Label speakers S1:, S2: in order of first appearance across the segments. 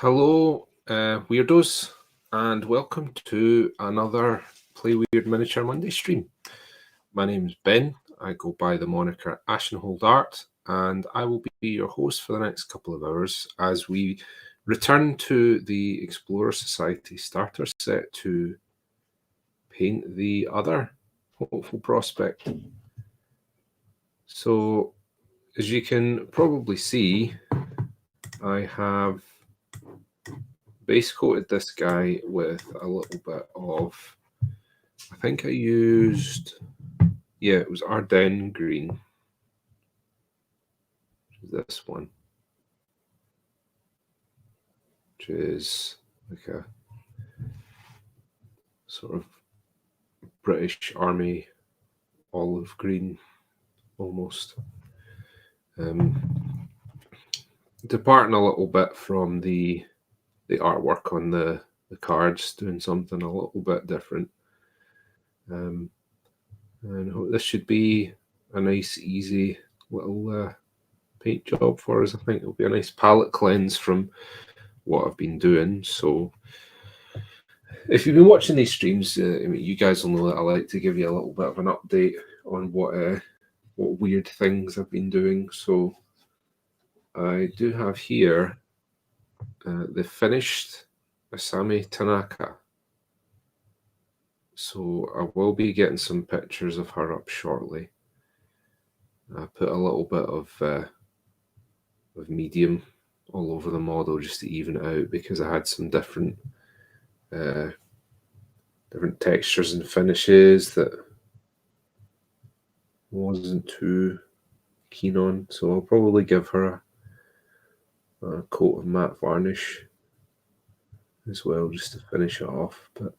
S1: Hello, weirdos, and welcome to another Play Weird Miniature Monday stream. My name's Ben. I go by the moniker Ashenhold Art, and I will be your host for the next couple of hours as we return to the Explorer Society starter set to paint the other hopeful prospect. So, as you can probably see, I have base coated this guy with a little bit of, I think I used, it was Ardennes green, this one, which is like a sort of British Army olive green almost. Departing a little bit from the artwork on the cards, doing something a little bit different. And this should be a nice, easy little paint job for us. I think it'll be a nice palette cleanse from what I've been doing. So if you've been watching these streams, you guys will know that I like to give you a little bit of an update on what weird things I've been doing. So I do have here the finished Asami Tanaka. So I will be getting some pictures of her up shortly. I put a little bit of medium all over the model just to even it out because I had some different textures and finishes that wasn't too keen on. So I'll probably give her a coat of matte varnish as well just to finish it off. But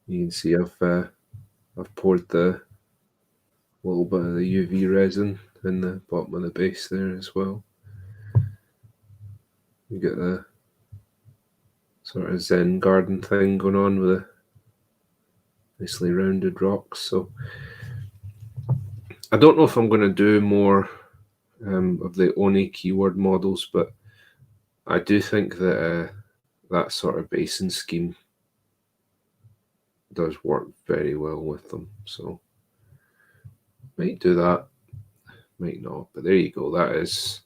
S1: you can see I've poured the little bit of the UV resin in the bottom of the base there as well. You get the sort of Zen garden thing going on with the nicely rounded rocks. So I don't know if I'm going to do more of the Oni keyword models, but I do think that that sort of basin scheme does work very well with them. So might do that, might not. But there you go. That is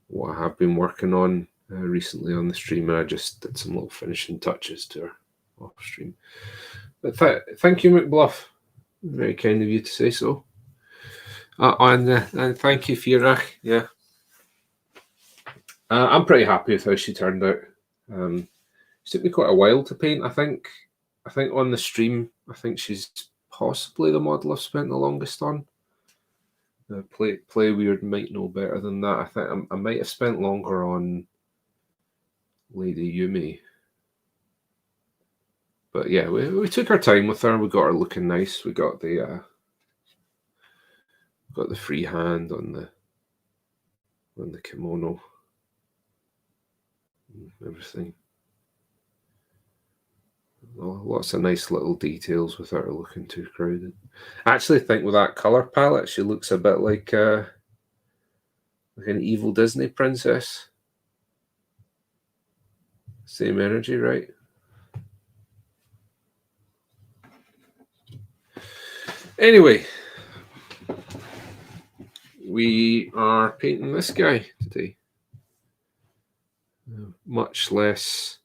S1: what I have been working on recently on the stream, and I just did some little finishing touches to her off stream. But thank you, McBluff. Very kind of you to say so. And thank you, Fierach. Yeah. I'm pretty happy with how she turned out. It took me quite a while to paint. I think on the stream, I think she's possibly the model I've spent the longest on. Play Weird might know better than that. I think I might have spent longer on Lady Yumi. But yeah, we took our time with her. We got her looking nice. We got the free hand on the kimono and everything. Lots of nice little details without her looking too crowded. I actually think with that color palette, she looks a bit like an evil Disney princess. Same energy, right? Anyway, we are painting this guy today. Much less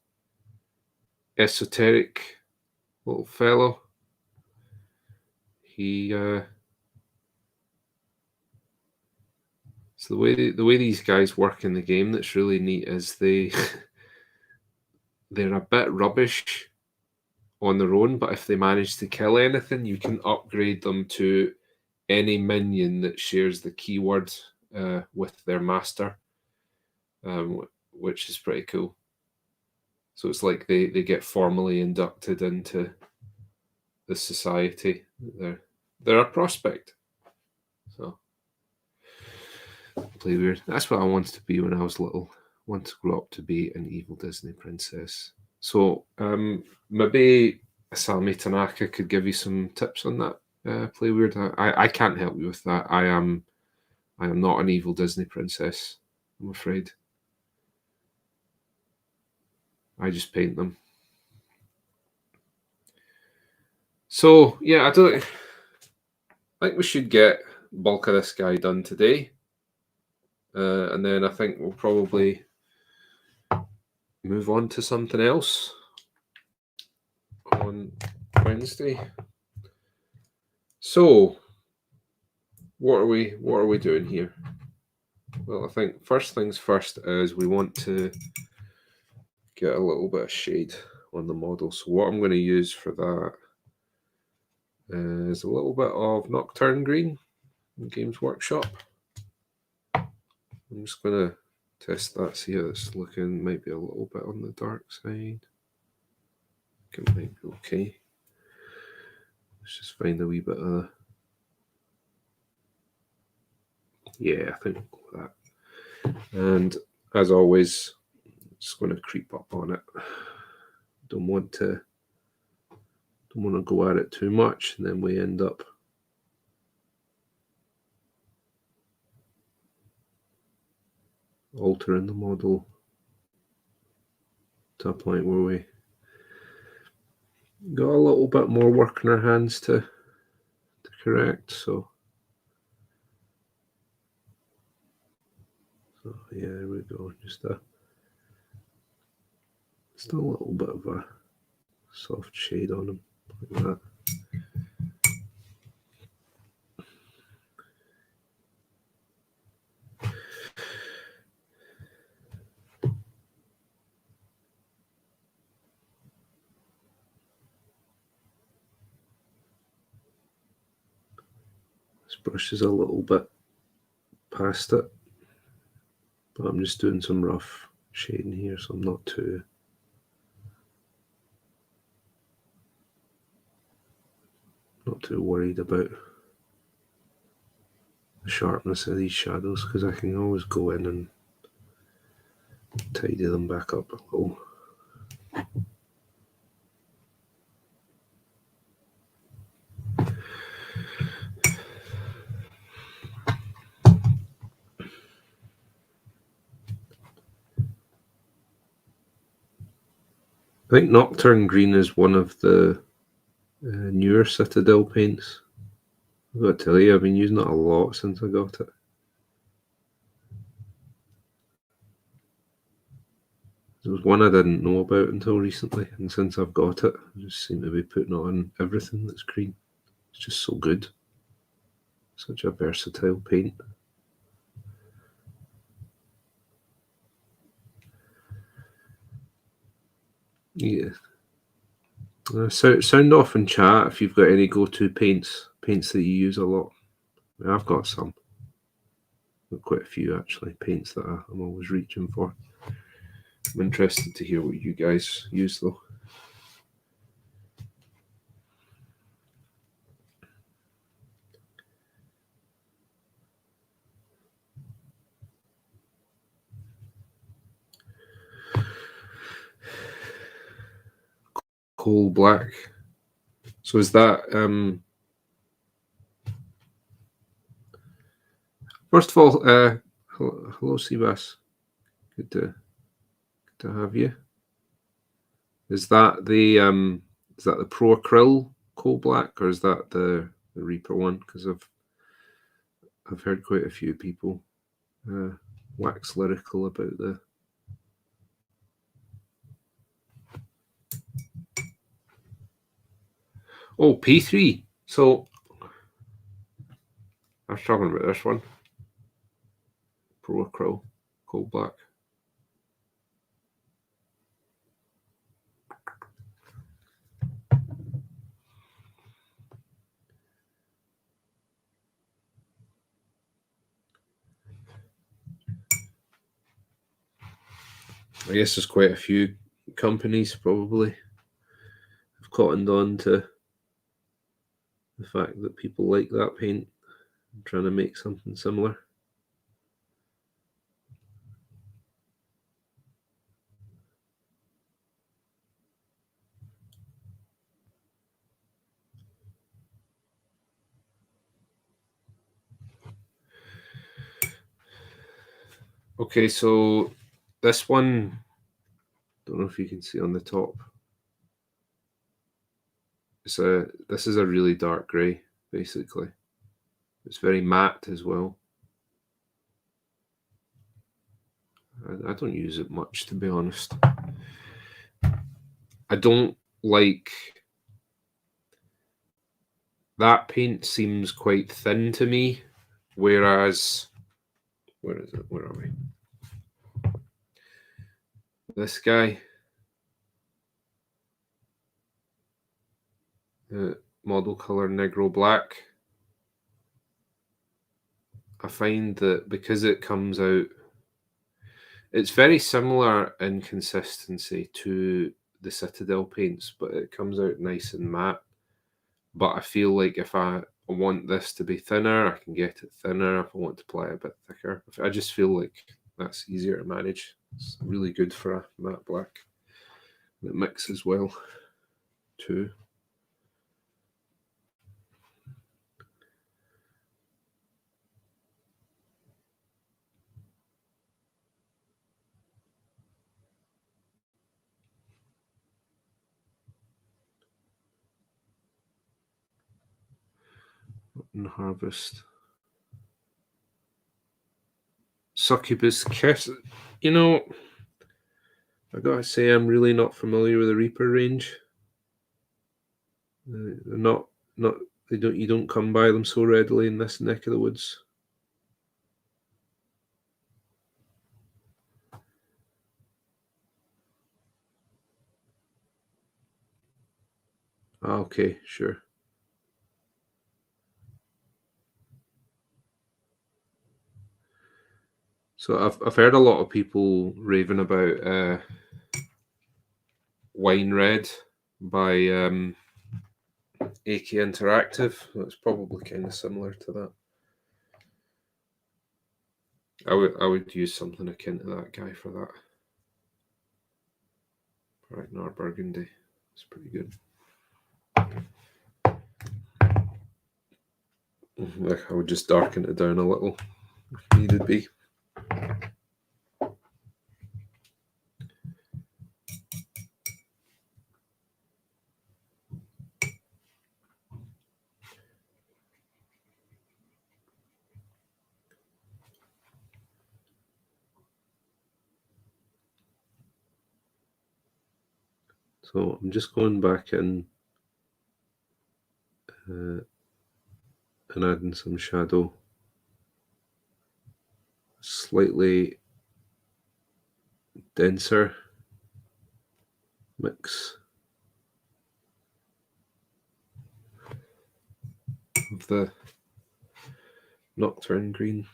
S1: esoteric little fellow. So the way these guys work in the game that's really neat is they're a bit rubbish on their own, but if they manage to kill anything, you can upgrade them to any minion that shares the keyword with their master, which is pretty cool. So it's like they get formally inducted into the society. They're a prospect. So Play Weird. That's what I wanted to be when I was little. I wanted to grow up to be an evil Disney princess. So maybe Asami Tanaka could give you some tips on that. Play Weird. I can't help you with that. I am not an evil Disney princess, I'm afraid. I just paint them. So yeah, I think we should get bulk of this guy done today, and then I think we'll probably move on to something else on Wednesday. So what are we doing here? Well, I think first things first is we want to get a little bit of shade on the model. So what I'm going to use for that is a little bit of Nocturne Green in Games Workshop. I'm just going to test that, see how it's looking. Might be a little bit on the dark side. It might be okay. Let's just find a wee bit of the... Yeah, I think we'll go with that. And as always, just going to creep up on it. Don't want to go at it too much, and then we end up altering the model to a point where we got a little bit more work in our hands to correct. So yeah, there we go. Just a little bit of a soft shade on them, like that. This brush is a little bit past it, but I'm just doing some rough shading here, so I'm not too worried about the sharpness of these shadows, because I can always go in and tidy them back up a little. I think Nocturne Green is one of the newer Citadel paints. I've got to tell you, I've been using it a lot since I got it. There was one I didn't know about until recently, and since I've got it, I just seem to be putting it on everything that's green. It's just so good. Such a versatile paint. Yeah. Sound off in chat if you've got any go-to paints that you use a lot. I mean, I've got some. Got quite a few actually, paints that I'm always reaching for. I'm interested to hear what you guys use though. Coal black. So is that first of all, hello Seabass. Good to have you. Is that the Pro Acryl coal black, or is that the Reaper one? Because I've heard quite a few people wax lyrical about the... Oh, P3. So I was talking about this one. Pro Acryl coal black. I guess there's quite a few companies probably have cottoned on to the fact that people like that paint and trying to make something similar. Okay, so this one Don't know if you can see on the top. This is a really dark grey, basically. It's very matte as well. I don't use it much, to be honest. I don't like that paint. Seems quite thin to me, whereas where is it? Where are we? This guy, the model color Negro Black. I find that because it comes out, it's very similar in consistency to the Citadel paints, but it comes out nice and matte. But I feel like if I want this to be thinner, I can get it thinner. If I want to apply a bit thicker, I just feel like that's easier to manage. It's really good for a matte black. It mixes well too. And Harvest. Succubus Kiss. You know, I gotta say, I'm really not familiar with the Reaper range. They're not they don't you don't come by them so readily in this neck of the woods. Ah, okay, sure. So I've heard a lot of people raving about Wine Red by AK Interactive. It's probably kind of similar to that. I would use something akin to that guy for that. Ragnar Burgundy. It's pretty good. I would just darken it down a little if needed be. So I'm just going back in and adding some shadow. Slightly denser mix of the Nocturne green.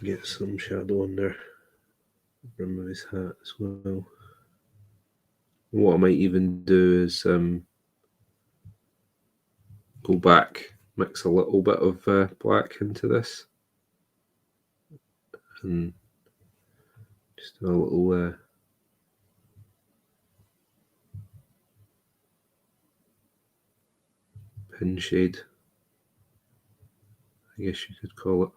S1: Get some shadow under the brim of his hat as well. What I might even do is go back, mix a little bit of black into this, and just do a little pin shade, I guess you could call it.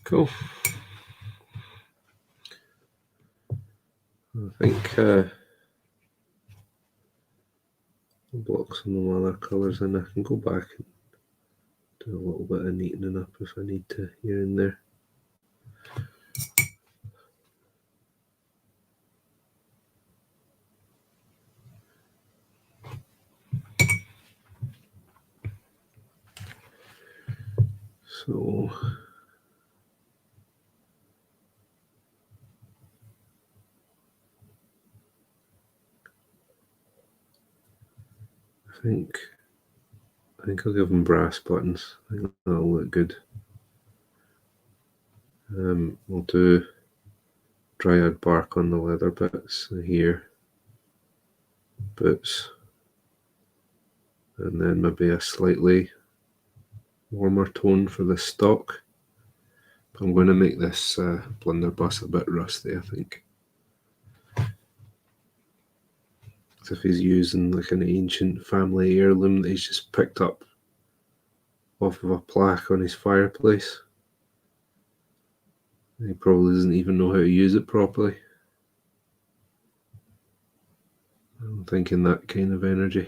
S1: Cool. I think I'll block some of my other colours and I can go back and do a little bit of neatening up if I need to here and there. So I think I'll give them brass buttons. I think that'll look good. We'll do dryad bark on the leather bits here, boots, and then maybe a slightly warmer tone for the stock. I'm going to make this blunderbuss a bit rusty, I think. As if he's using like an ancient family heirloom that he's just picked up off of a plaque on his fireplace. He probably doesn't even know how to use it properly. I'm thinking that kind of energy.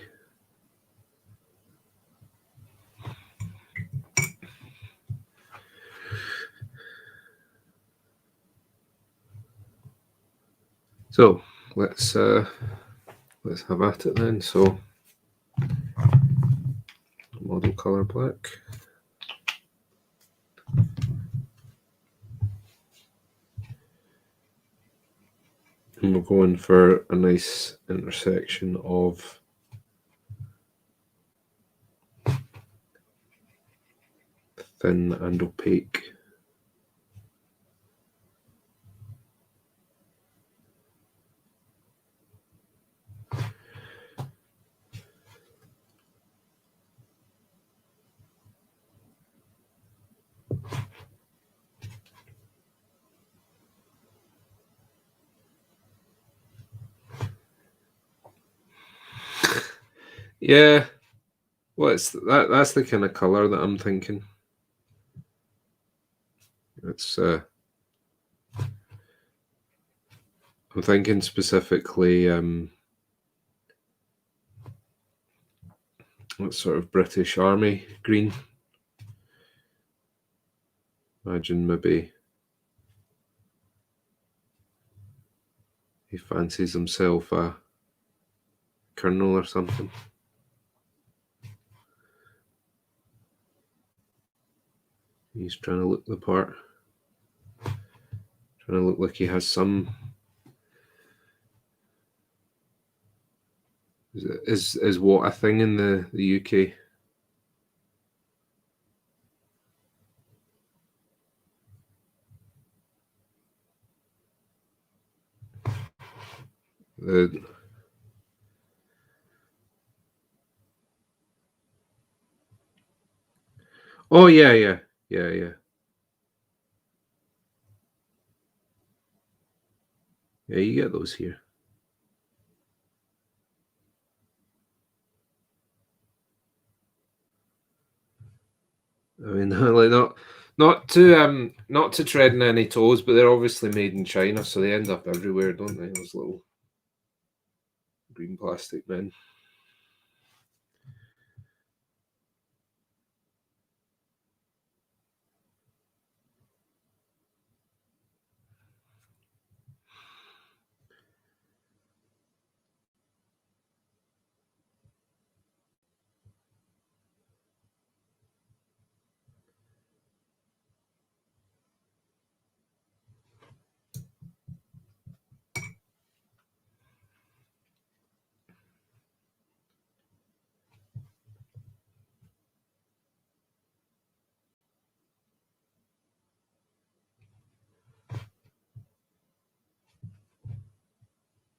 S1: So let's have at it then. So model color black. And we're going for a nice intersection of thin and opaque. Yeah, well, that's the kind of color that I'm thinking. It's I'm thinking specifically what sort of British Army green. Imagine maybe he fancies himself a colonel or something. He's trying to look the part. Trying to look like he has some. Is what a thing in the UK? Oh yeah. Yeah, you get those here. I mean, like not to tread on any toes, but they're obviously made in China, so they end up everywhere, don't they? Those little green plastic men.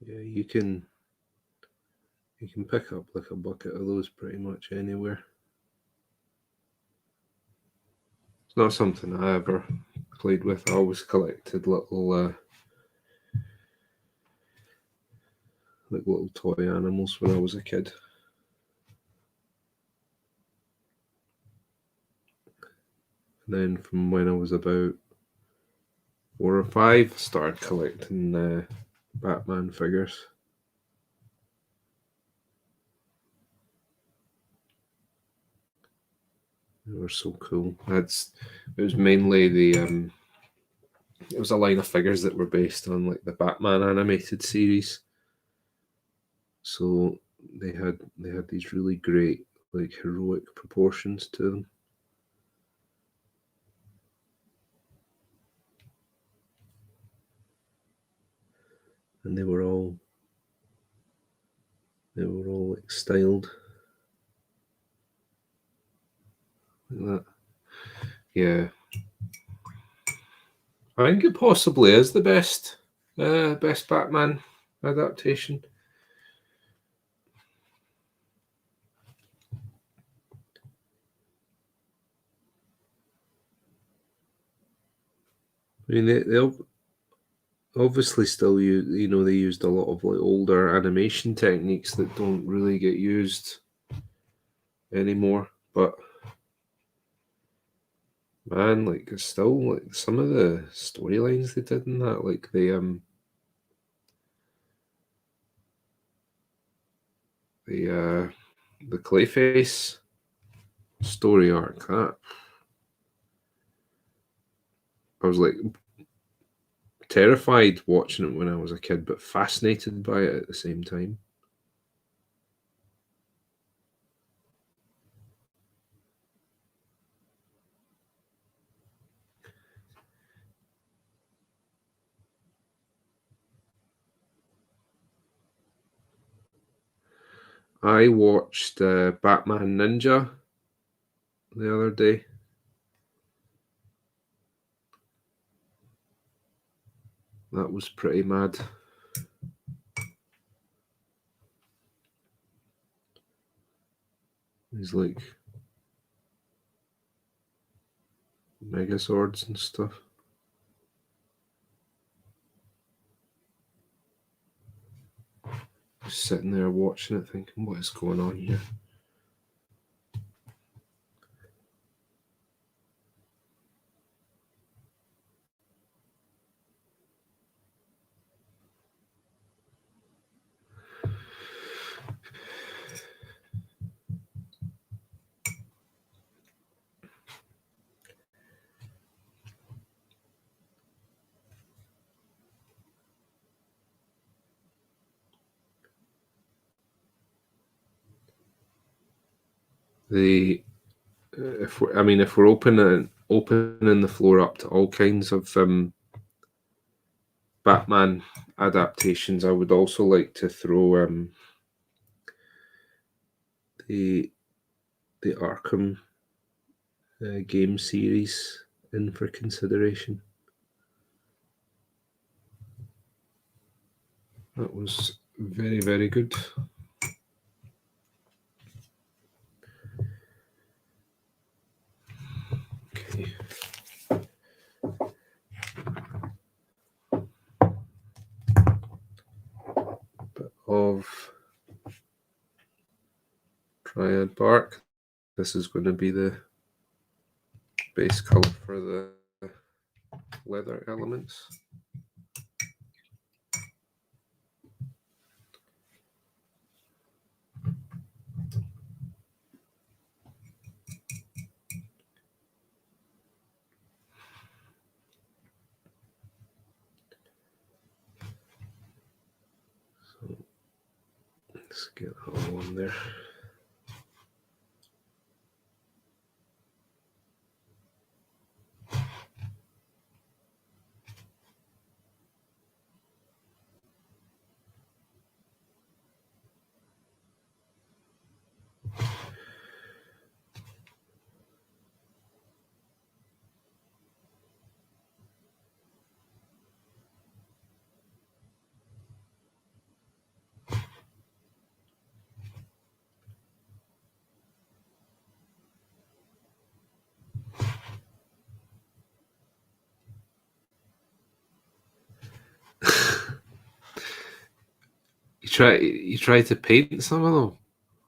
S1: Yeah, you can pick up like a bucket of those pretty much anywhere. It's not something I ever played with. I always collected little like little toy animals when I was a kid. And then from when I was about 4 or 5, started collecting Batman figures. They were so cool. It was mainly it was a line of figures that were based on like the Batman animated series. So they had these really great like heroic proportions to them. And they were all like styled like that. Yeah. I think it possibly is the best Batman adaptation. I mean, they obviously still use, they used a lot of like older animation techniques that don't really get used anymore. But man, like it's still like some of the storylines they did in that, like the Clayface story arc, that I was like terrified watching it when I was a kid, but fascinated by it at the same time. I watched Batman Ninja the other day. That was pretty mad. He's like Megazords and stuff. Just sitting there watching it, thinking, what is going on here? The if we're opening the floor up to all kinds of Batman adaptations, I would also like to throw the Arkham game series in for consideration. That was very, very good. Okay. Bit of Triad Bark. This is going to be the base color for the leather elements. So let's get that all on there. You try to paint some of them?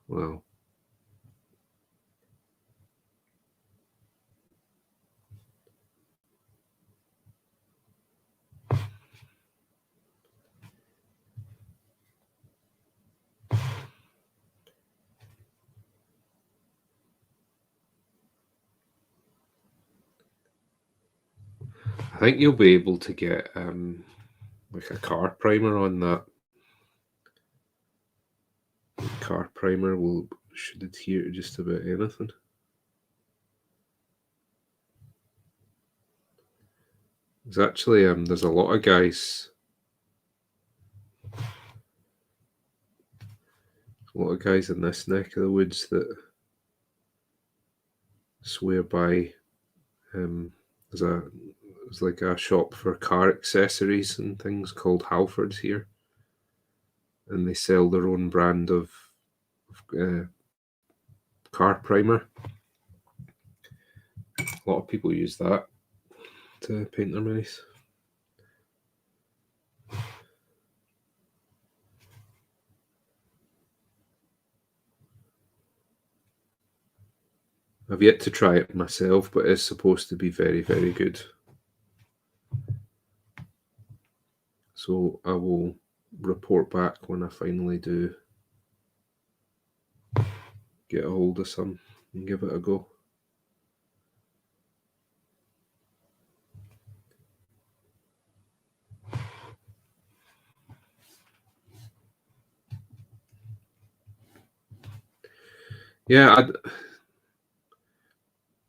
S1: Well, think you'll be able to get like a car primer on that. Car primer should adhere to just about anything. There's actually there's a lot of guys in this neck of the woods that swear by there's like a shop for car accessories and things called Halford's here, and they sell their own brand of car primer. A lot of people use that to paint their minis. I've yet to try it myself, but it's supposed to be very, very good. So I will report back when I finally do get a hold of some and give it a go. Yeah,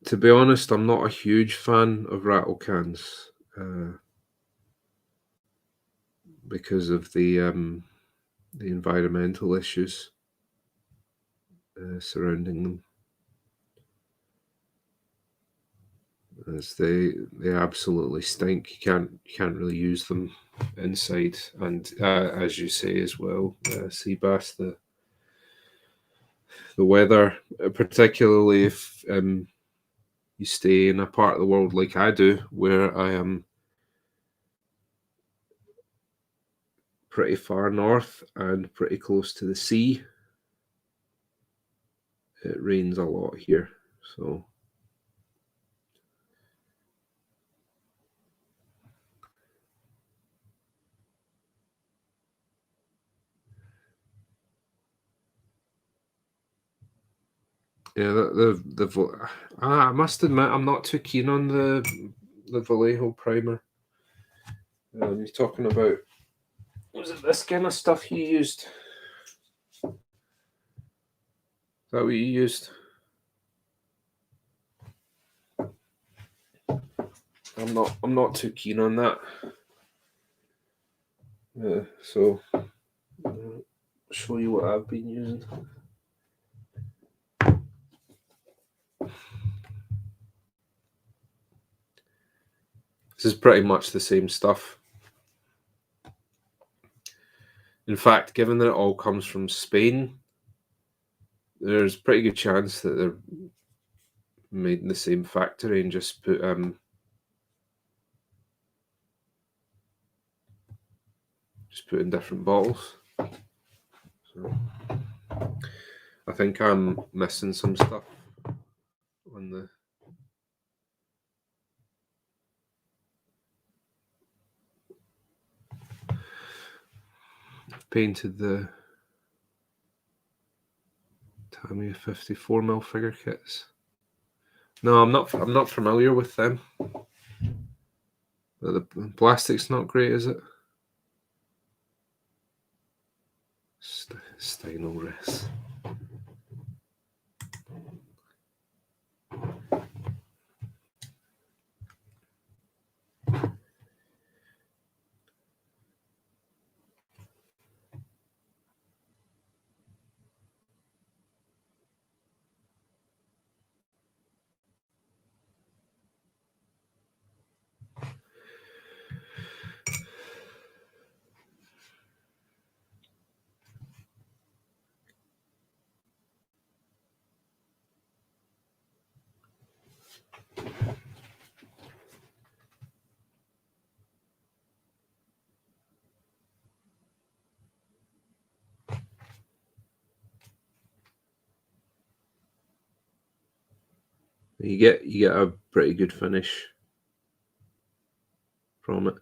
S1: to be honest, I'm not a huge fan of rattle cans because of the environmental issues surrounding them, as they absolutely stink. You can't really use them inside, and as you say as well, Seabass, the weather, particularly if you stay in a part of the world like I do, where I am pretty far north and pretty close to the sea. It rains a lot here, so yeah. I must admit, I'm not too keen on the Vallejo primer. You're talking about, was it this kind of stuff you used? Is that what you used? I'm not too keen on that. So I'll show you what I've been using. This is pretty much the same stuff. In fact, given that it all comes from Spain, there's a pretty good chance that they're made in the same factory and just put in different bottles. So I think I'm missing some stuff on the I've painted the Tamiya 54mm figure kits. No, I'm not familiar with them. The plastic's not great, is it? Steinolres. You get a pretty good finish from it.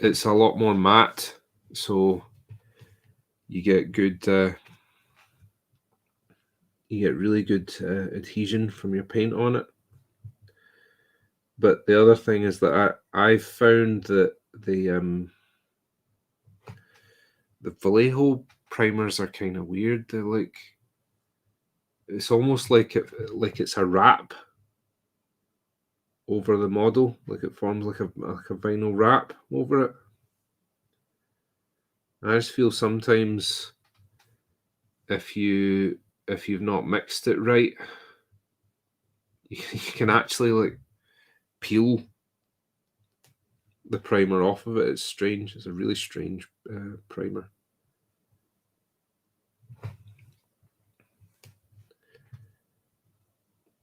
S1: It's a lot more matte, so you get good. You get really good adhesion from your paint on it. But the other thing is that I've found that the Vallejo primers are kind of weird. They're like, it's almost like it's a wrap over the model, like it forms like a vinyl wrap over it. I just feel sometimes if you've not mixed it right, you can actually like peel the primer off of it. It's strange. It's a really strange primer.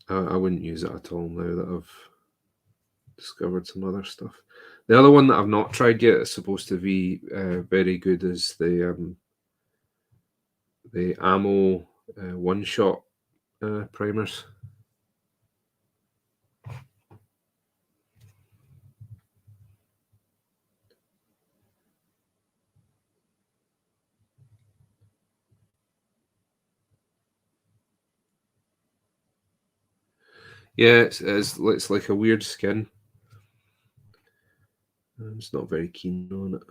S1: I wouldn't use it at all now that I've discovered some other stuff. The other one that I've not tried yet is supposed to be very good is the Ammo one shot primers. Yeah, it's like a weird skin. I'm just not very keen on it.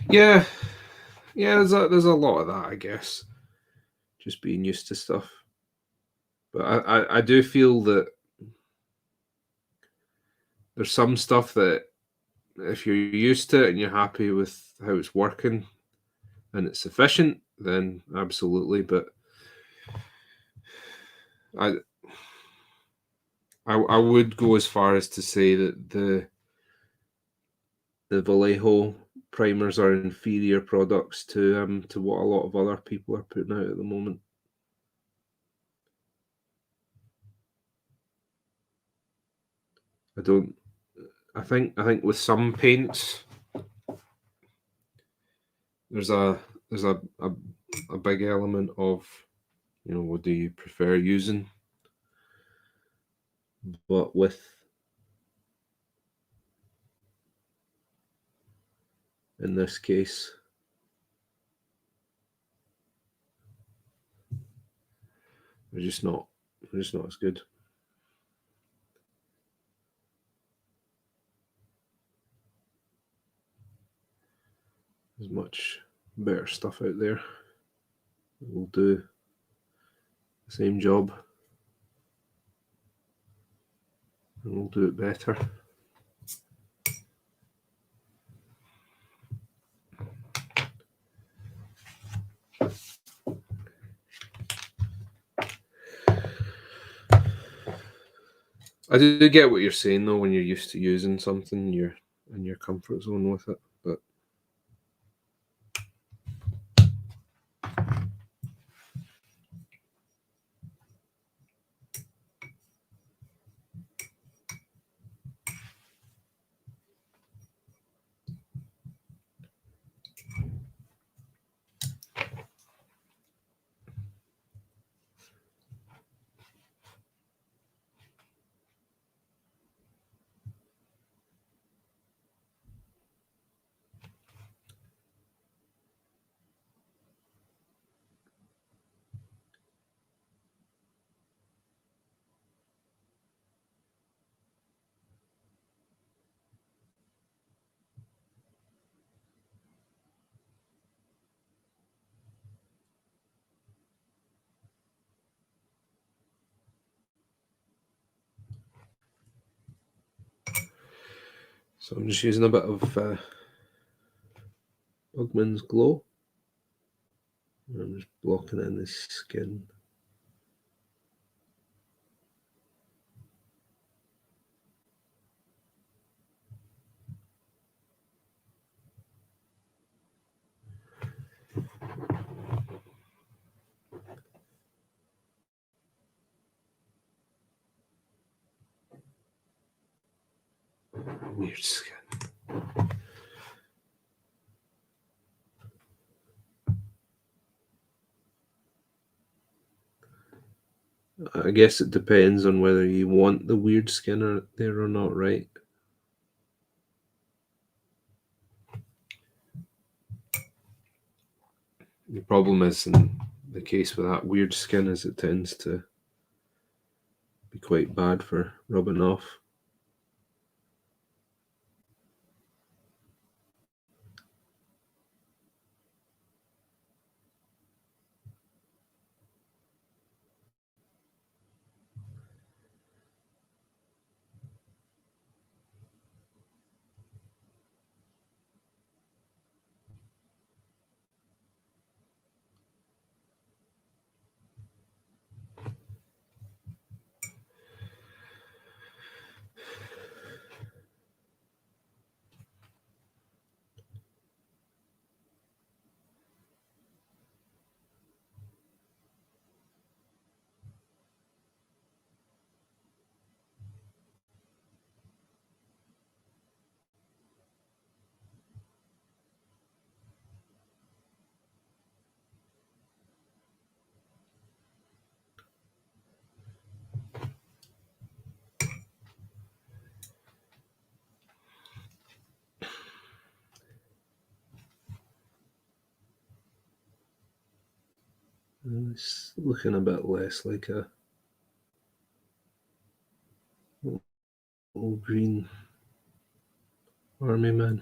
S1: Yeah, yeah. There's a lot of that, I guess. Just being used to stuff. But I do feel that there's some stuff that if you're used to it and you're happy with how it's working and it's sufficient, then absolutely. But I I would go as far as to say that the Vallejo primers are inferior products to what a lot of other people are putting out at the moment. I don't. I think with some paints, there's a big element of what do you prefer using, but with in this case, they're just not as good. There's much better stuff out there that will do the same job and will do it better. I do get what you're saying though. When you're used to using something, you're in your comfort zone with it. But so I'm just using a bit of Ugman's Glow. I'm just blocking in the skin. Weird skin. I guess it depends on whether you want the weird skin there or not, right? The problem is in the case with that weird skin is it tends to be quite bad for rubbing off. It's looking a bit less like a little green army man.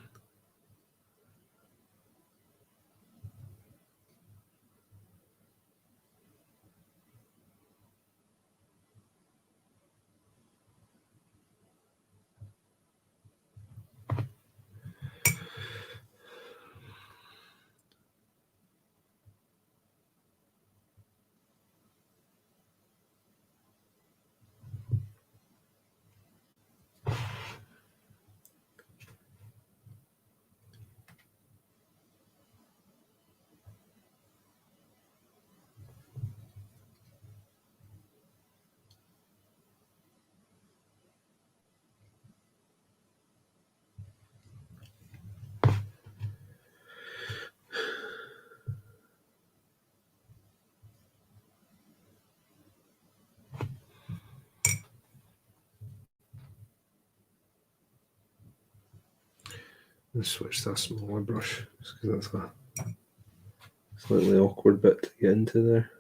S1: Let's switch to a smaller brush just because that's a slightly awkward bit to get into there.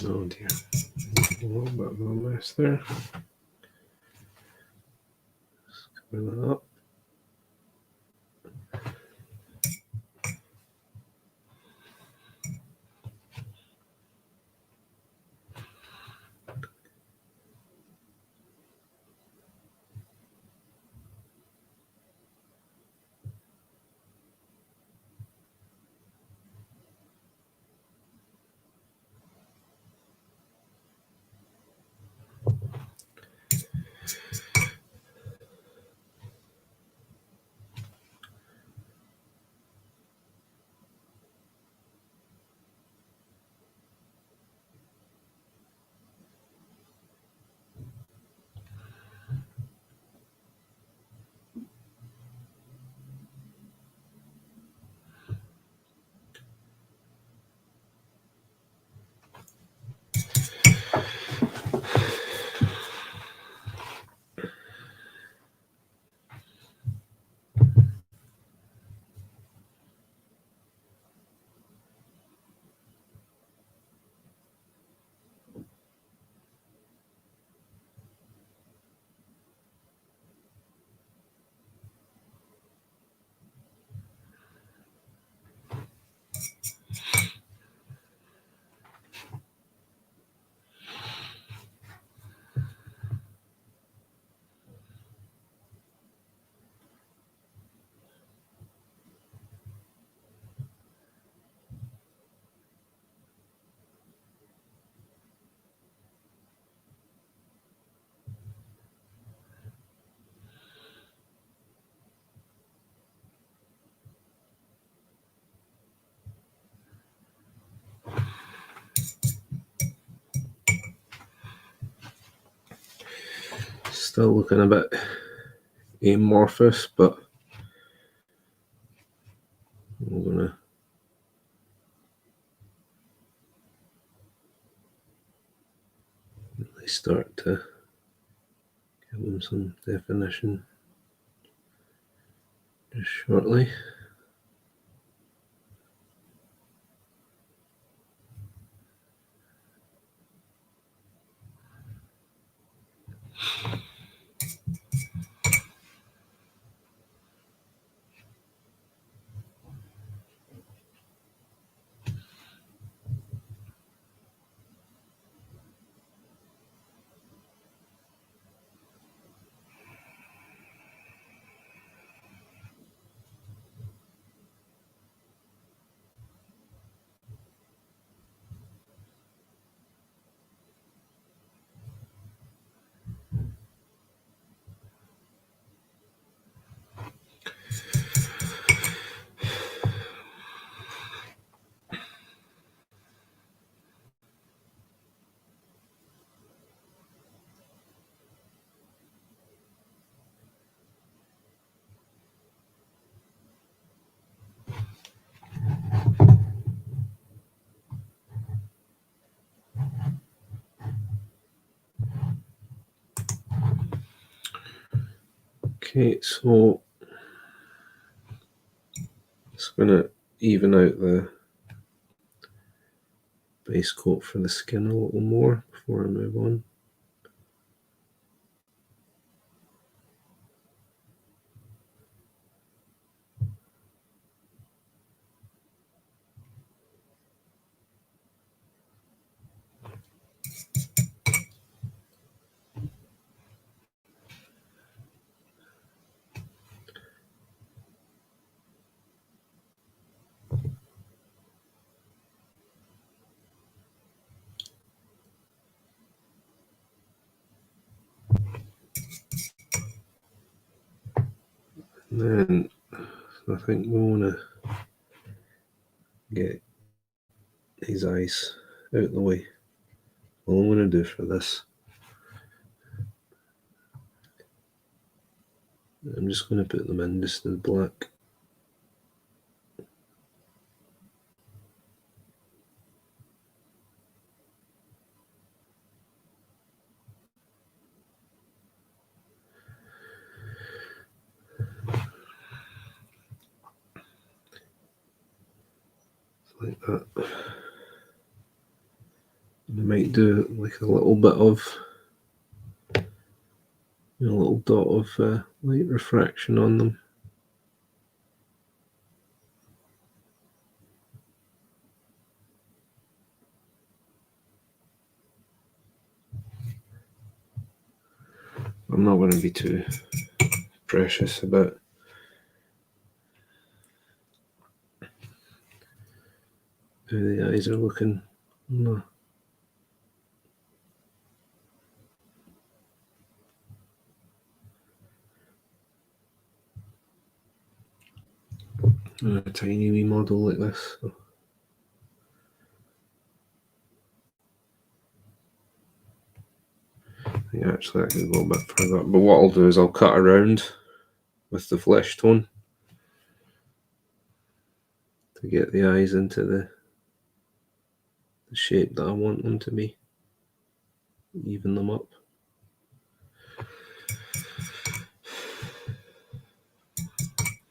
S1: Oh dear, a little bit of a mess there. Just cover that up. Still looking a bit amorphous, but I'm going to really start to give them some definition just shortly. Okay, so just going to even out the base coat for the skin a little more before I move on. And then I think we want to get his eyes out the way. All I'm going to do for this, I'm just going to put them in just as black. Like that. I might do like a little bit of a little dot of light refraction on them. I'm not going to be too precious about how the eyes are looking. No. A tiny wee model like this. So I think actually I can go a bit further. But what I'll do is I'll cut around with the flesh tone to get the eyes into the shape that I want them to be. Even them up.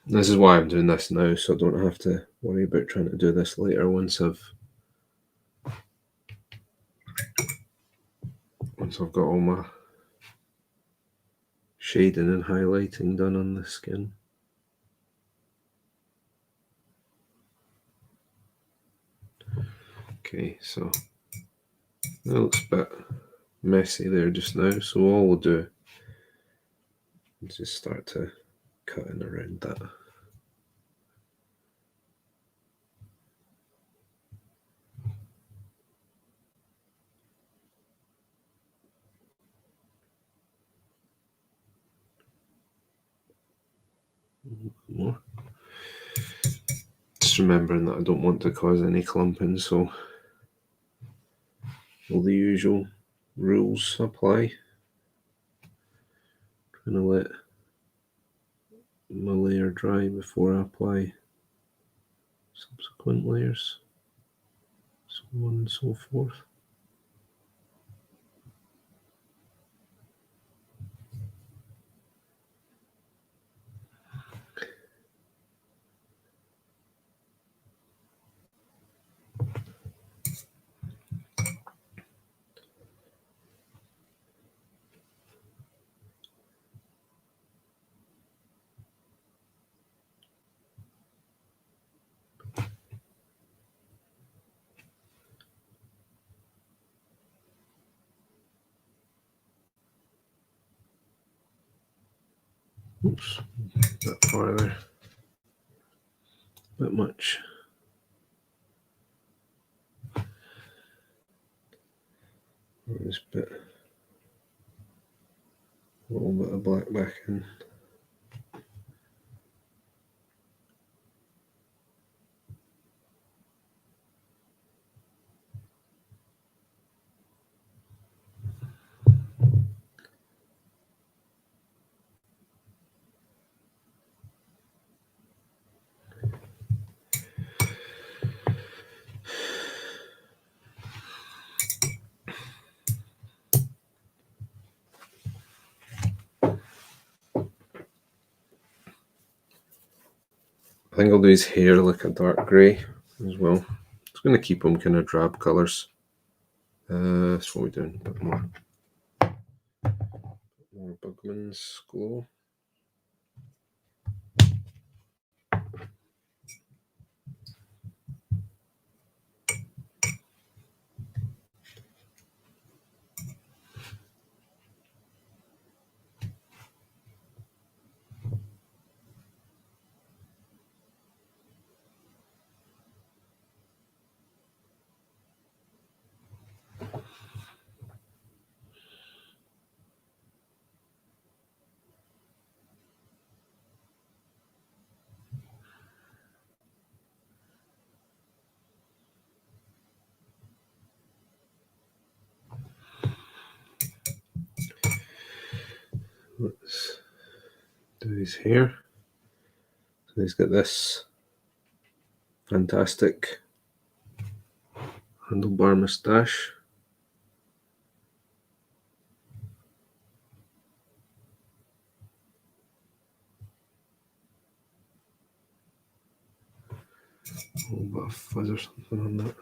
S1: This is why I'm doing this now, so I don't have to worry about trying to do this later once I've got all my shading and highlighting done on the skin. Okay, so that looks a bit messy there just now, so all we'll do is just start to cut in around that. More. Just remembering that I don't want to cause any clumping, so all the usual rules apply. going to let my layer dry before I apply subsequent layers, so on and so forth. Oops, a bit farther, a bit much. This bit, a little bit of black back in. I think I'll do his hair like a dark grey as well. It's going to keep him kind of drab colours. That's what we're doing. A bit more Bugman's glow. Let's do his hair. So he's got this fantastic handlebar moustache. A little bit of fuzz or something on that.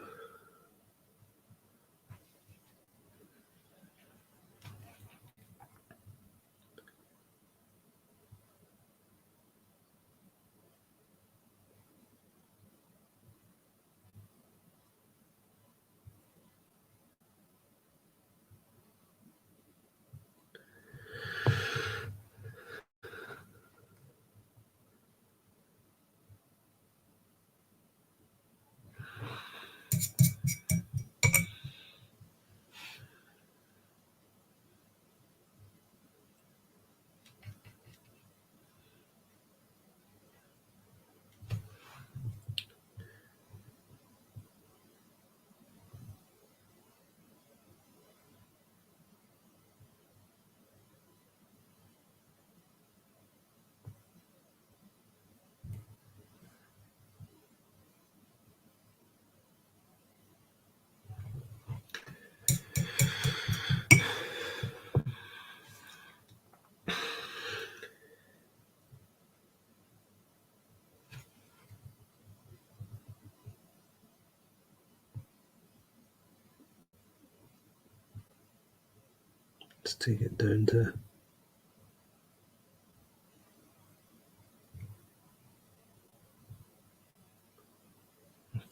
S1: Let's take it down to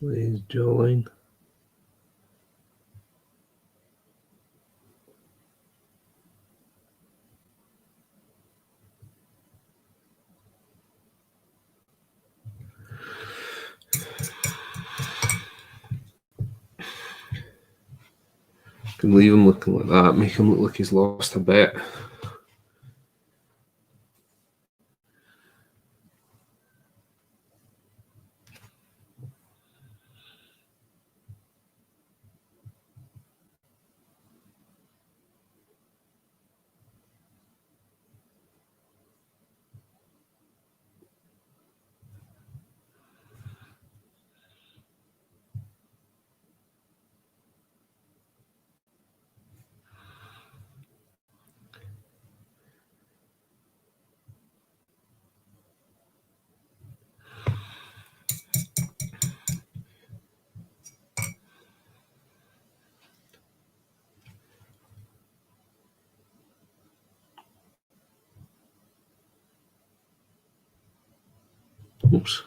S1: his jawline. Can leave him looking like that, make him look like he's lost a bet. Oops.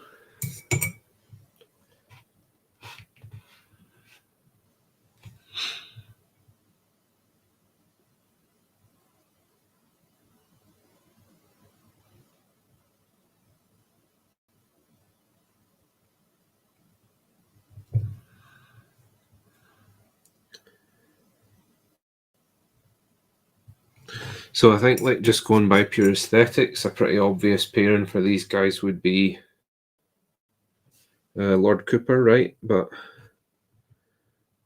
S1: So I think, like, just going by pure aesthetics, a pretty obvious pairing for these guys would be Lord Cooper, right? But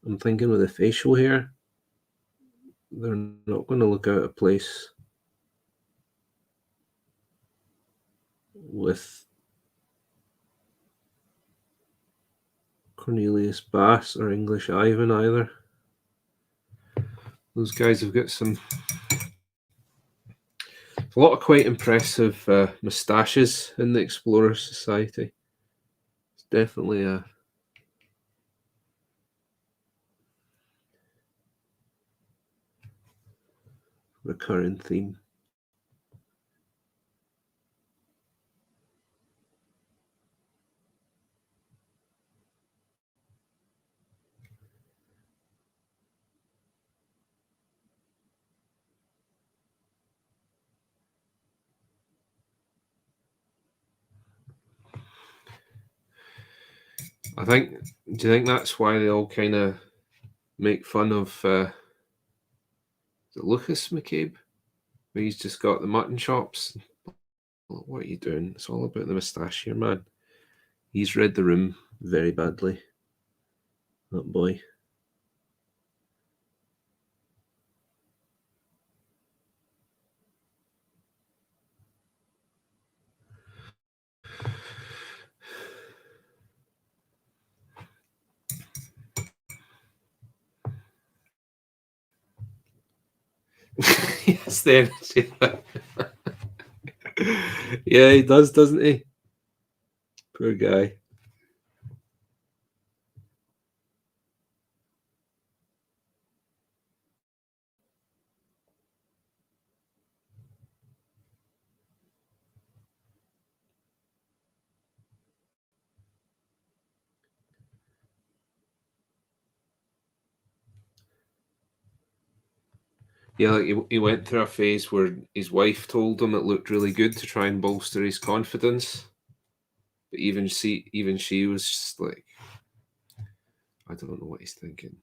S1: I'm thinking with the facial hair, they're not going to look out of place with Cornelius Bass or English Ivan either. Those guys have got a lot of quite impressive moustaches in the Explorer Society. It's definitely a recurring theme. Do you think that's why they all kind of make fun of Lucas McCabe? Where he's just got the mutton chops. What are you doing? It's all about the moustache here, man. He's read the room very badly. That boy. Yes, then. Yeah, he does, doesn't he? Poor guy. Yeah, like he went through a phase where his wife told him it looked really good to try and bolster his confidence. But even she was just like, I don't know what he's thinking.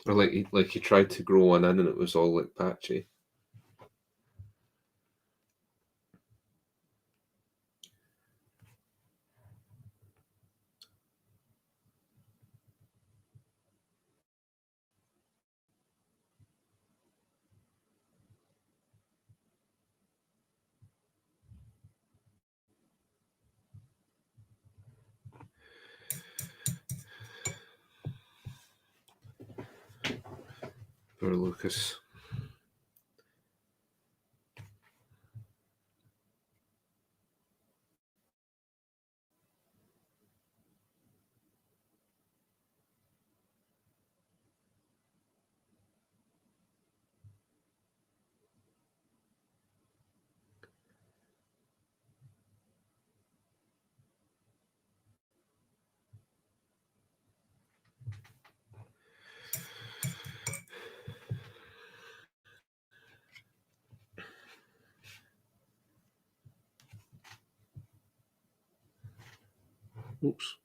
S1: Or like he tried to grow one in and it was all like patchy. Poor Lucas. Oops.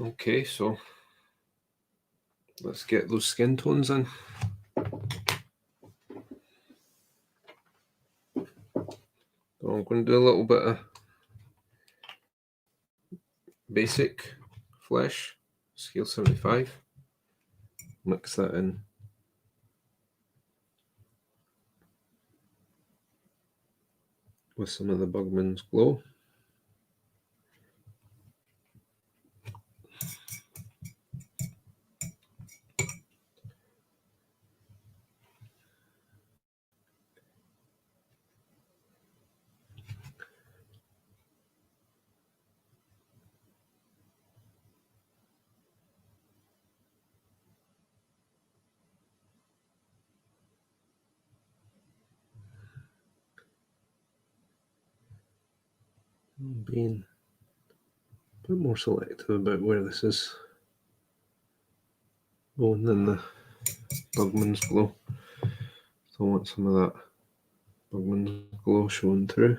S1: Okay, so let's get those skin tones in. So I'm going to do a little bit of basic flesh, scale 75. Mix that in. With some of the Bugman's Glow. Being a bit more selective about where this is going than the Bugman's Glow. So I want some of that Bugman's Glow showing through.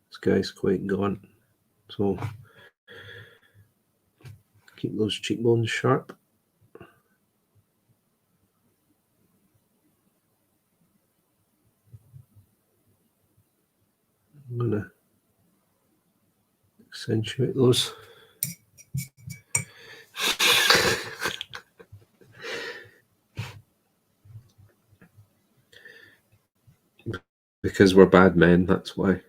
S1: This guy's quite gaunt, so keep those cheekbones sharp. I'm going to accentuate those. Because we're bad men, that's why.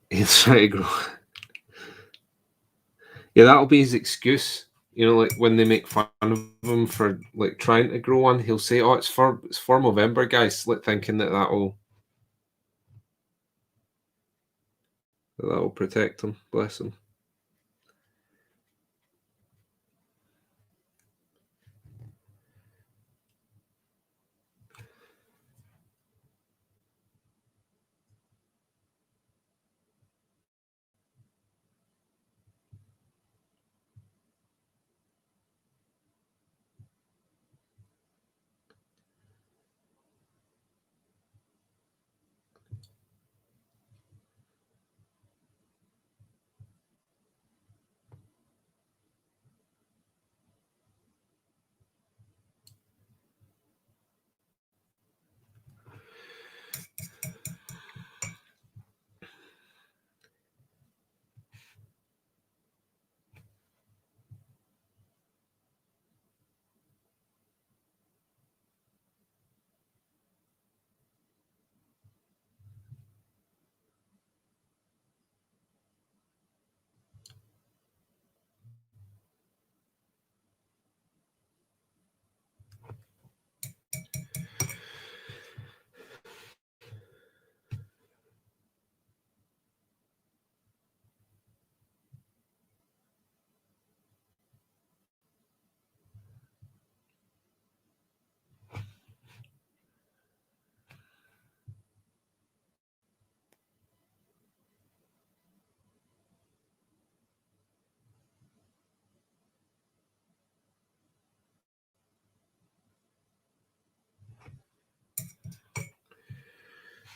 S1: He's trying to grow. Yeah, that'll be his excuse. You know, like when they make fun of him for like trying to grow one, he'll say, "Oh, it's for Movember, guys," like thinking that that'll protect him. Bless him.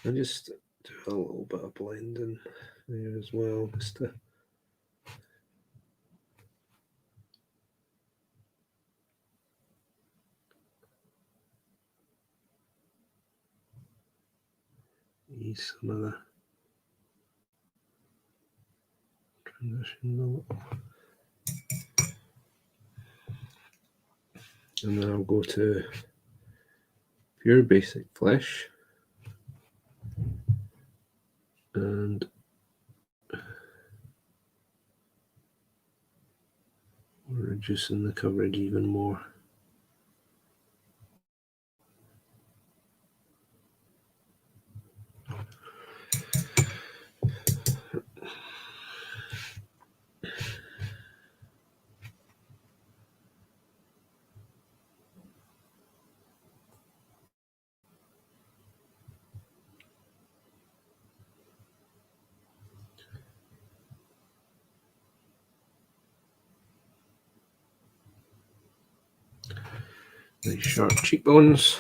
S1: I just do a little bit of blending there as well, just to ease some of the transitions a little. And then I'll go to pure basic flesh. And we're reducing the coverage even more. Nice sharp cheekbones.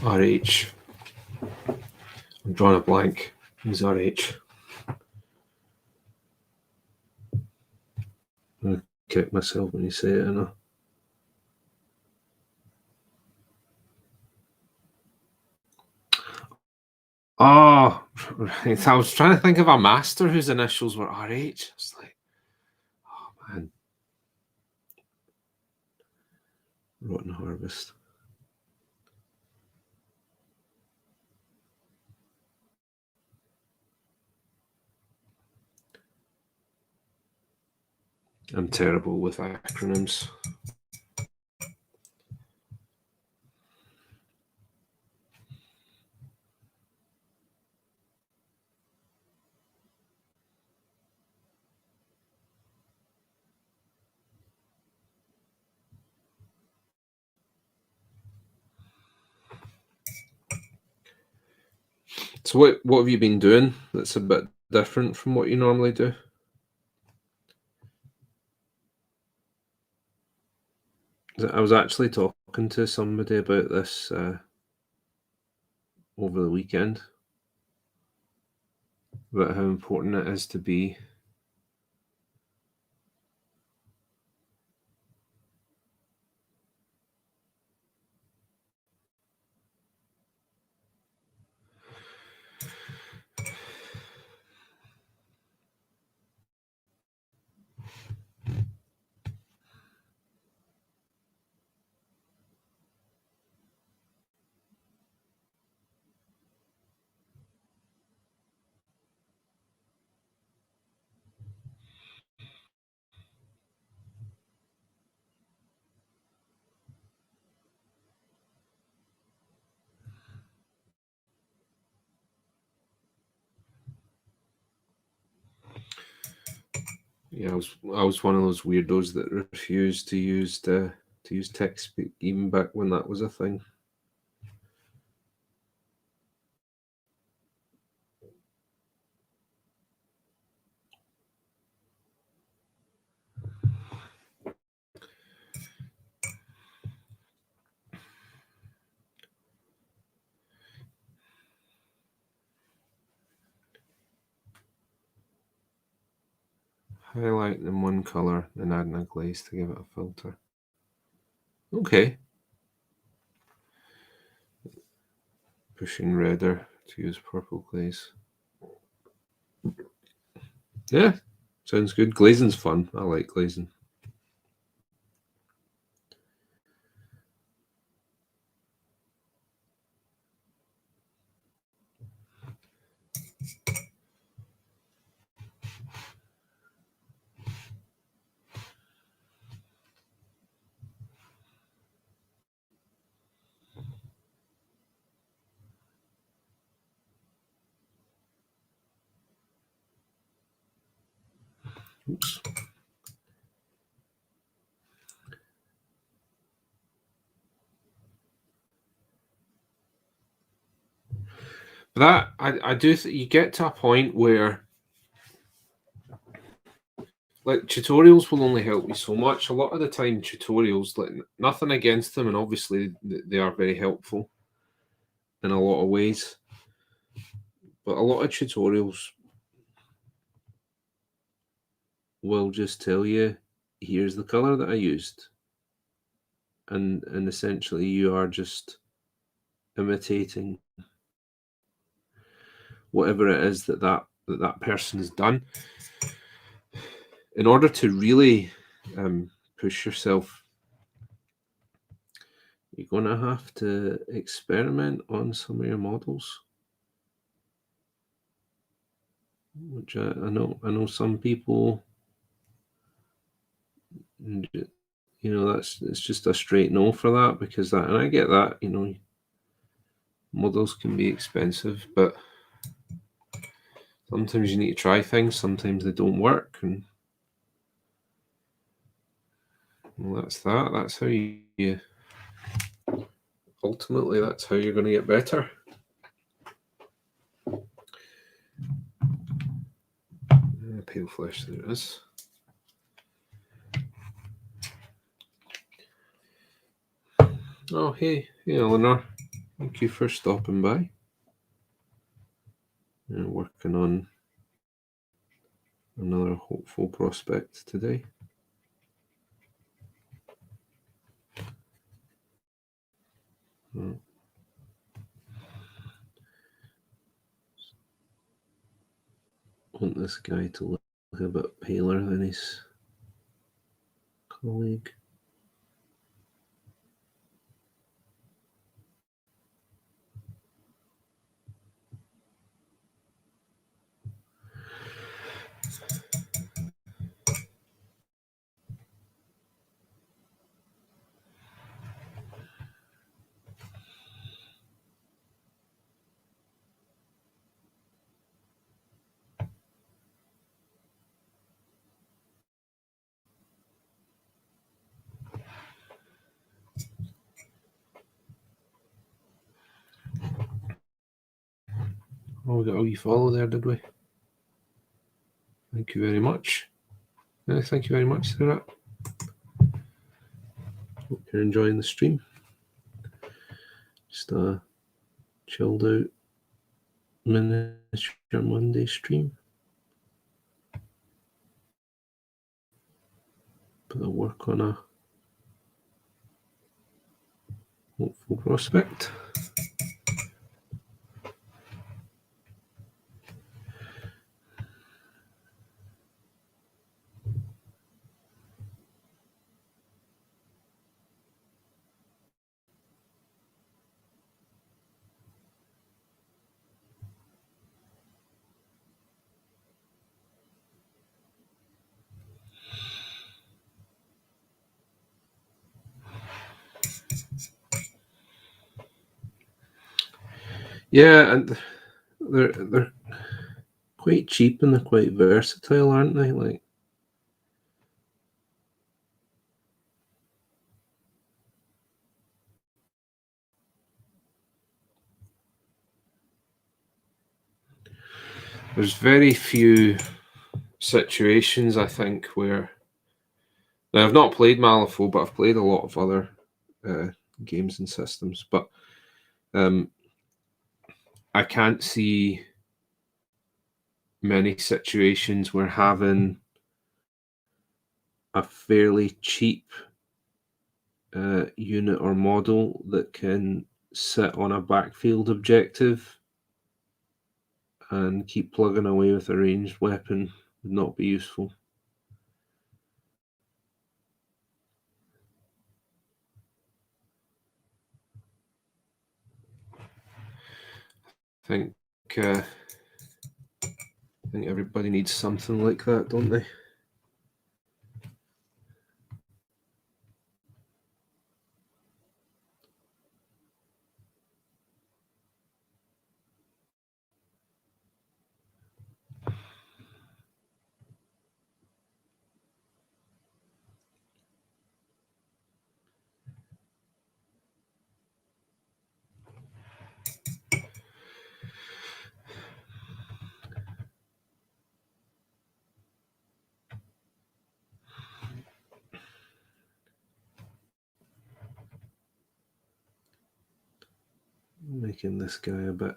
S1: RH. I'm drawing a blank. Who's RH? I'm going to kick myself when you say it, I know. Oh, right. I was trying to think of a master whose initials were RH. It's like, oh man. Rotten Harvest. I'm terrible with acronyms. So what have you been doing that's a bit different from what you normally do? I was actually talking to somebody about this over the weekend, about how important it is to be Yeah, I was one of those weirdos that refused to use TextSpeak even back when that was a thing. Highlight in one color, then adding a glaze to give it a filter. Okay. Pushing redder to use purple glaze. Yeah, sounds good. Glazing's fun. I like glazing. Oops. That I do. You get to a point where, like, tutorials will only help you so much. A lot of the time, tutorials, like, nothing against them, and obviously they are very helpful in a lot of ways. But a lot of tutorials will just tell you, here's the color that I used, and essentially you are just imitating whatever it is that person has done. In order to really push yourself, you're going to have to experiment on some of your models, which I know some people, it's just a straight no for that, because that, and I get that, models can be expensive, but sometimes you need to try things, sometimes they don't work, and well, that's that. That's how you ultimately, that's how you're going to get better. Pale flesh, there it is. Oh, hey, Eleanor. Thank you for stopping by and working on another hopeful prospect today. I want this guy to look a bit paler than his colleague. Oh, we got a wee follow there, did we? Thank you very much. Thank you very much, Sarah. Hope you're enjoying the stream. Just a chilled out miniature Monday stream. Bit of work on a hopeful prospect. Yeah, and they're quite cheap and they're quite versatile, aren't they? Like, there's very few situations, I think, where now I've not played Malifaux, but I've played a lot of other games and systems. But I can't see many situations where having a fairly cheap unit or model that can sit on a backfield objective and keep plugging away with a ranged weapon would not be useful. I think everybody needs something like that, don't they? Making this guy a bit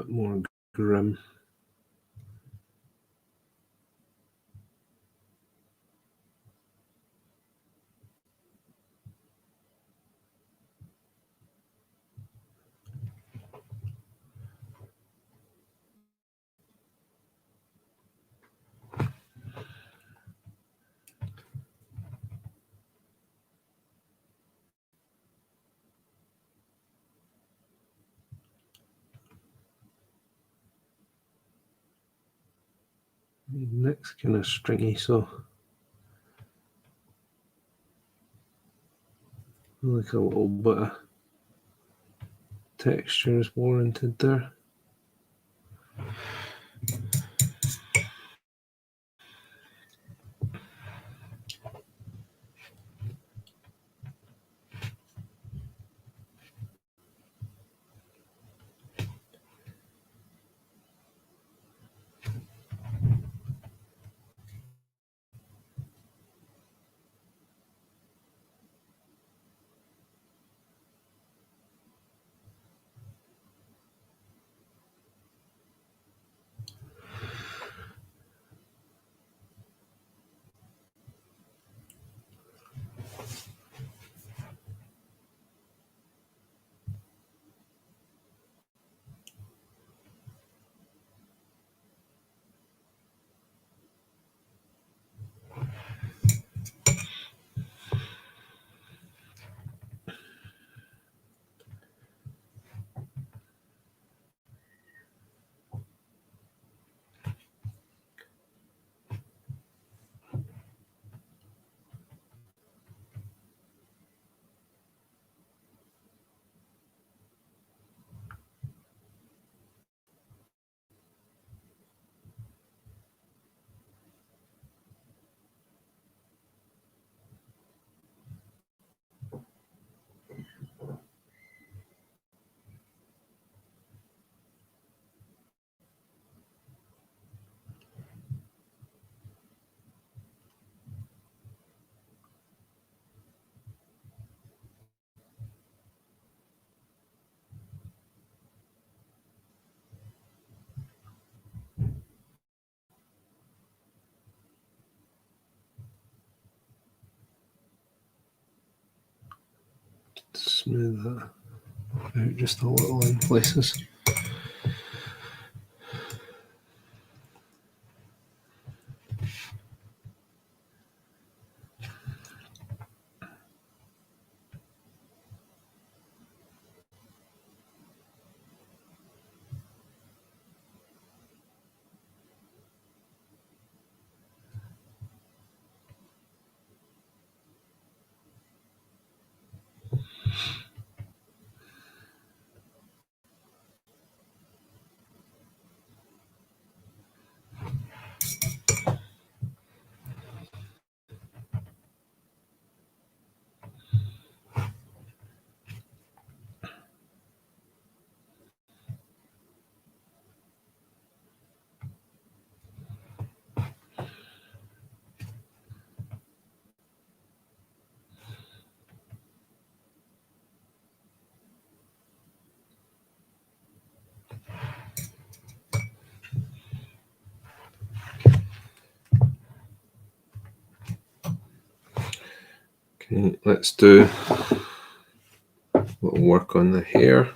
S1: more grim. Neck's kind of stringy, so like a little bit of texture is warranted there. smooth that out just a little in places. Okay, let's do a little work on the hair.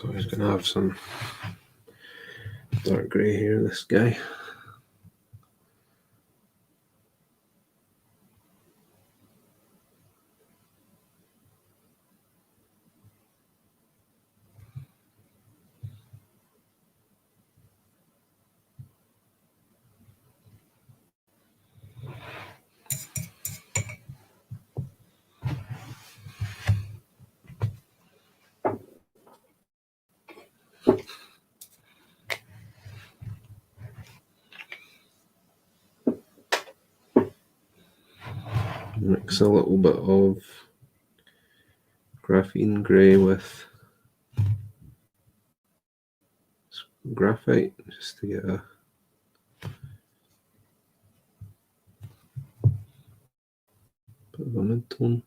S1: So he's going to have some dark grey hair, this guy. Mix a little bit of graphene grey with graphite just to get a bit of a mid-tone.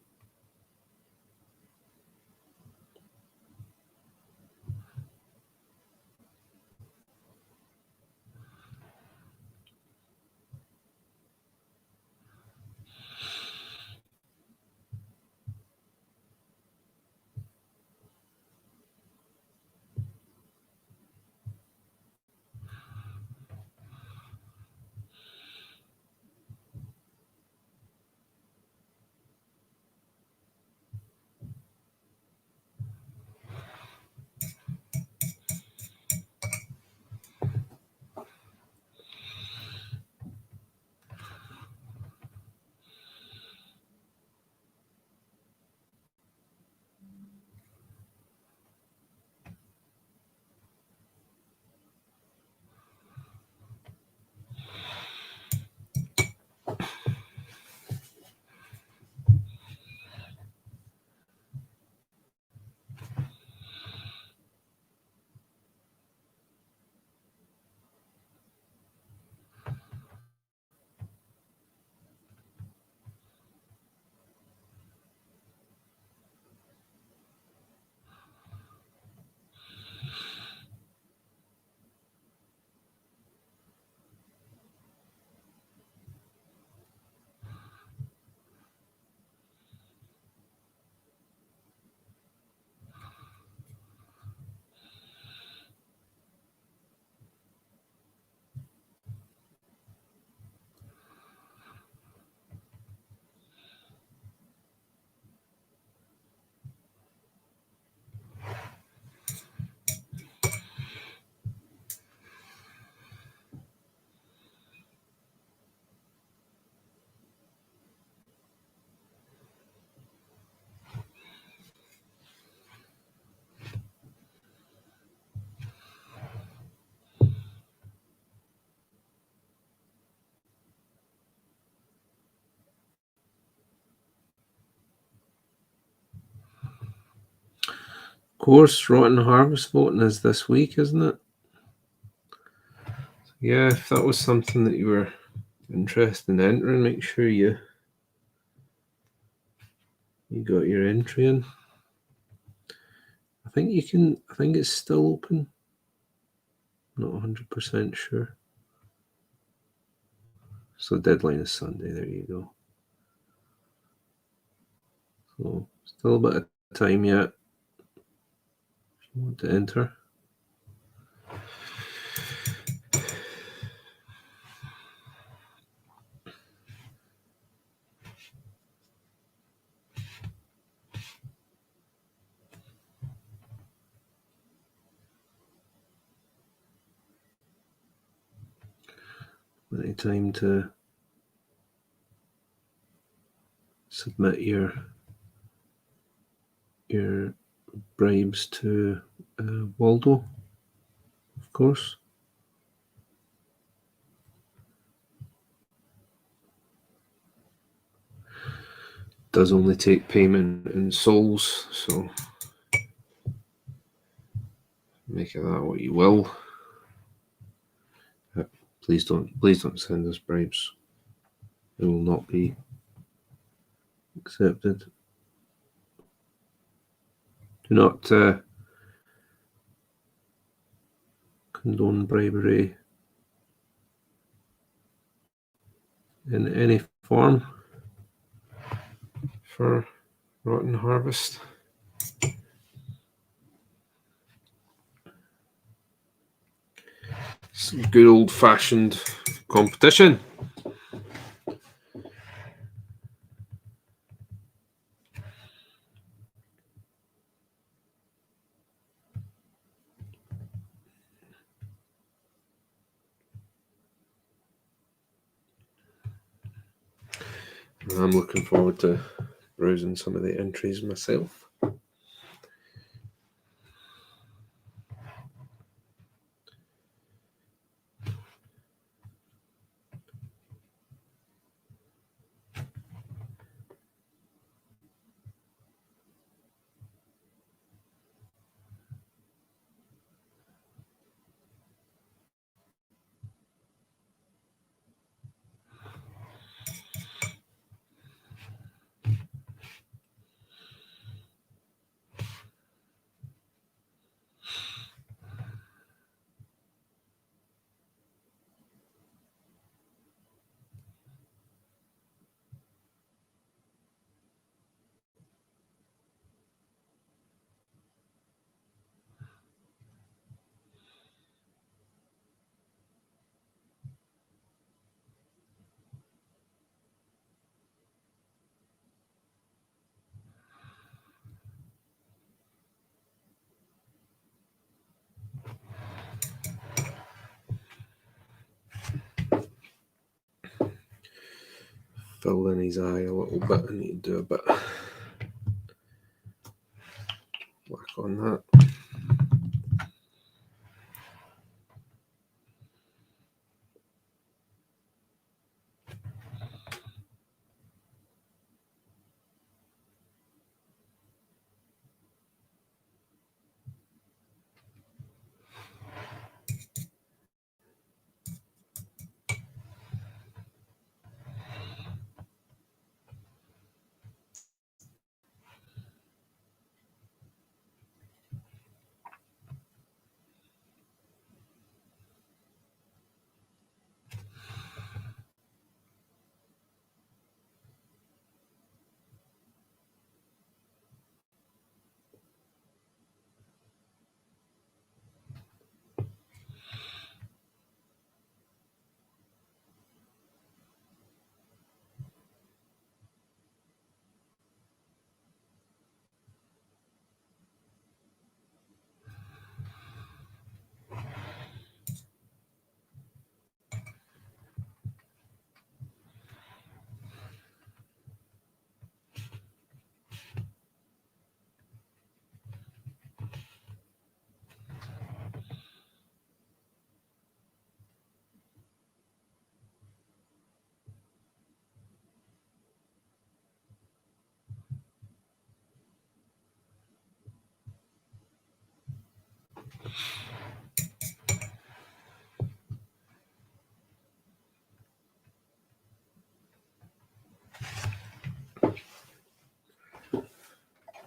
S1: course, Rotten Harvest voting is this week, isn't it? Yeah, if that was something that you were interested in entering, make sure you got your entry in. I think you can. I think it's still open. Not 100% sure. So deadline is Sunday. There you go. So still a bit of time yet. If you want to enter. Any time to submit your bribes to Waldo, of course. Does only take payment in souls, so make of that what you will. Please don't send us bribes. It will not be accepted. Do not condone bribery in any form for Rotten Harvest. Some good old-fashioned competition. I'm looking forward to browsing some of the entries myself. Filled in his eye a little bit. I need to do a bit of work on that.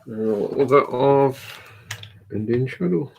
S1: A little bit of Indian shadow.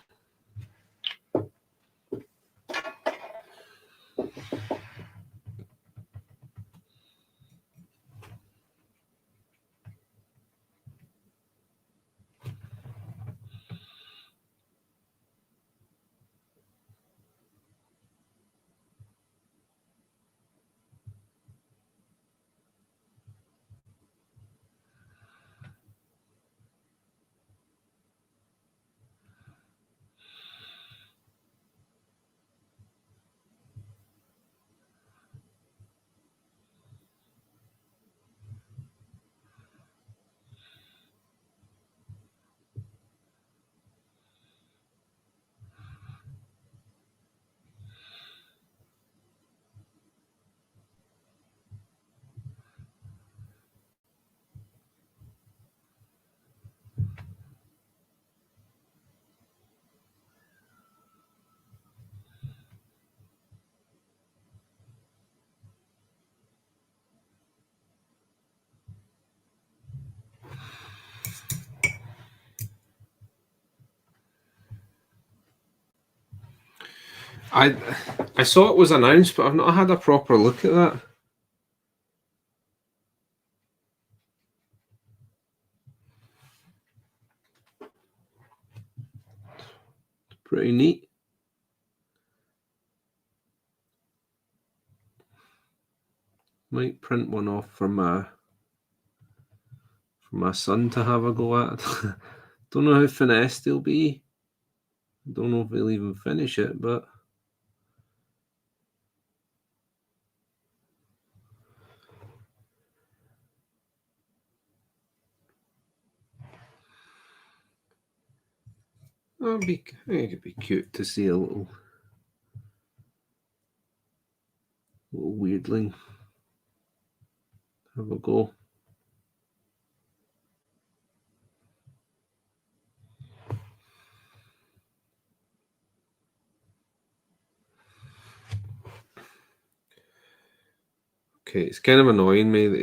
S1: I saw it was announced, but I've not had a proper look at that. Pretty neat. Might print one off for my son to have a go at. Don't know how finessed he'll be. Don't know if he'll even finish it, but I think it'd be cute to see a little weirdling have a go. Okay, it's kind of annoying me that